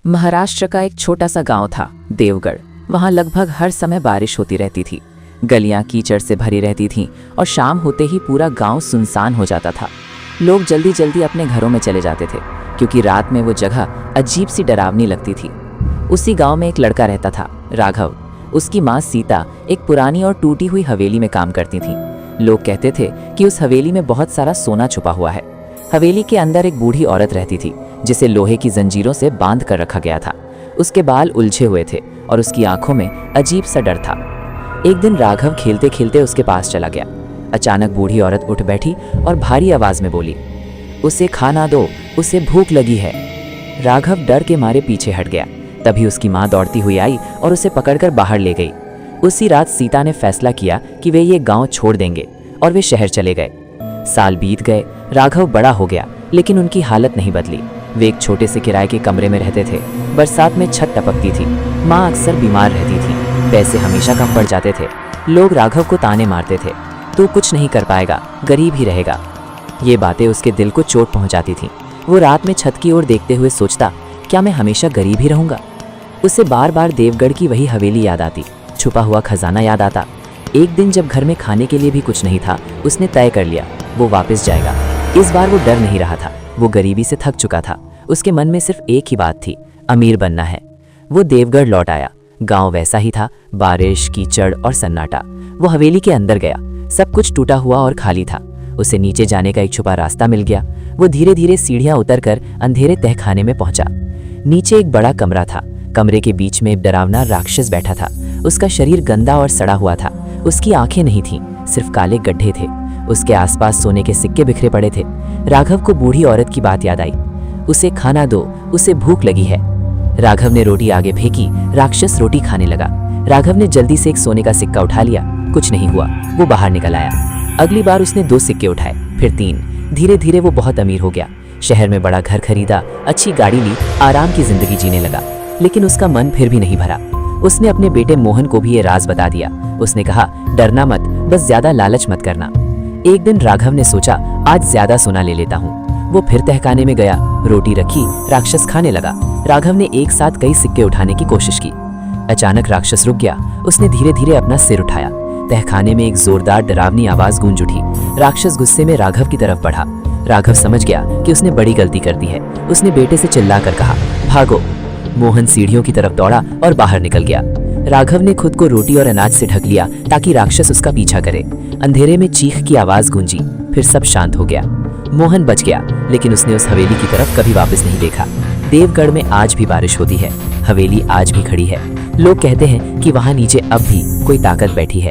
महाराष्ट्र का एक छोटा सा गांव था, देवगढ़। वहां लगभग हर समय बारिश होती रहती थी। गलियां कीचड़ से भरी रहती थीं और शाम होते ही पूरा गांव सुनसान हो जाता था। लोग जल्दी जल्दी अपने घरों में चले जाते थे क्योंकि रात में वो जगह अजीब सी डरावनी लगती थी। उसी गांव में एक लड़का रहता था, राघव। उसकी माँ सीता एक पुरानी और टूटी हुई हवेली में काम करती थी। लोग कहते थे कि उस हवेली में बहुत सारा सोना छुपा हुआ है। हवेली के अंदर एक बूढ़ी औरत रहती थी जिसे लोहे की जंजीरों से बांध कर रखा गया था। उसके बाल उलझे हुए थे और उसकी आंखों में अजीब सा डर था। एक दिन राघव खेलते खेलते उसके पास चला गया। अचानक बूढ़ी औरत उठ बैठी और भारी आवाज में बोली, उसे खाना दो, उसे भूख लगी है। राघव डर के मारे पीछे हट गया। तभी उसकी माँ दौड़ती हुई आई और उसे पकड़कर बाहर ले गई। उसी रात सीता ने फैसला किया कि वे ये गांव छोड़ देंगे और वे शहर चले गए। साल बीत गए, राघव बड़ा हो गया, लेकिन उनकी हालत नहीं बदली। वे एक छोटे से किराए के कमरे में रहते थे। बरसात में छत टपकती थी। माँ अक्सर बीमार रहती थी। पैसे हमेशा कम पड़ जाते थे। लोग राघव को ताने मारते थे, तू कुछ नहीं कर पाएगा, गरीब ही रहेगा। ये बातें उसके दिल को चोट पहुंचाती थीं। वो रात में छत की ओर देखते हुए सोचता, क्या मैं हमेशा गरीब ही रहूंगा? उसे बार बार देवगढ़ की वही हवेली याद आती, छुपा हुआ खजाना याद आता। एक दिन जब घर में खाने के लिए भी कुछ नहीं था, उसने तय कर लिया वो वापस जाएगा। इस बार वो डर नहीं रहा था। वो गरीबी से थक चुका था। उसके मन में सिर्फ एक ही बात थी, अमीर बनना है। वो देवगढ़ लौट आया। गांव वैसा ही था, बारिश, कीचड़ और सन्नाटा। वो हवेली के अंदर गया। सब कुछ टूटा हुआ और खाली था। उसे नीचे जाने का एक छुपा रास्ता मिल गया। वो धीरे धीरे सीढ़ियां उतरकर अंधेरे तहखाने में पहुंचा। नीचे एक बड़ा कमरा था। कमरे के बीच में एक डरावना राक्षस बैठा था। उसका शरीर गंदा और सड़ा हुआ था। उसकी आंखें नहीं थीं, सिर्फ काले गड्ढे थे। उसके आसपास सोने के सिक्के बिखरे पड़े थे। राघव को बूढ़ी औरत की बात याद आई, उसे खाना दो, उसे भूख लगी है। राघव ने रोटी आगे फेंकी। राक्षस रोटी खाने लगा। राघव ने जल्दी से एक सोने का सिक्का उठा लिया। कुछ नहीं हुआ। वो बाहर निकल आया। अगली बार उसने 2 सिक्के उठाए, फिर 3। धीरे धीरे वो बहुत अमीर हो गया। शहर में बड़ा घर खरीदा, अच्छी गाड़ी ली, आराम की जिंदगी जीने लगा। लेकिन उसका मन फिर भी नहीं भरा। उसने अपने बेटे मोहन को भी ये राज बता दिया। उसने कहा, डरना मत, बस ज्यादा लालच मत करना। एक दिन राघव ने सोचा, आज ज्यादा सोना ले लेता हूँ। वो फिर तहखाने में गया। रोटी रखी, राक्षस खाने लगा। राघव ने एक साथ कई सिक्के उठाने की कोशिश की। अचानक राक्षस रुक गया। उसने धीरे धीरे अपना सिर उठाया। तहखाने में एक जोरदार डरावनी आवाज गूंज उठी। राक्षस गुस्से में राघव की तरफ बढ़ा। राघव समझ गया कि उसने बड़ी गलती कर दी है। उसने बेटे से चिल्लाकर कहा, भागो। मोहन सीढ़ियों की तरफ दौड़ा और बाहर निकल गया। राघव ने खुद को रोटी और अनाज से ढक लिया ताकि राक्षस उसका पीछा करे। अंधेरे में चीख की आवाज गूंजी, फिर सब शांत हो गया। मोहन बच गया, लेकिन उसने उस हवेली की तरफ कभी वापस नहीं देखा। देवगढ़ में आज भी बारिश होती है। हवेली आज भी खड़ी है। लोग कहते हैं कि वहां नीचे अब भी कोई ताकत बैठी है।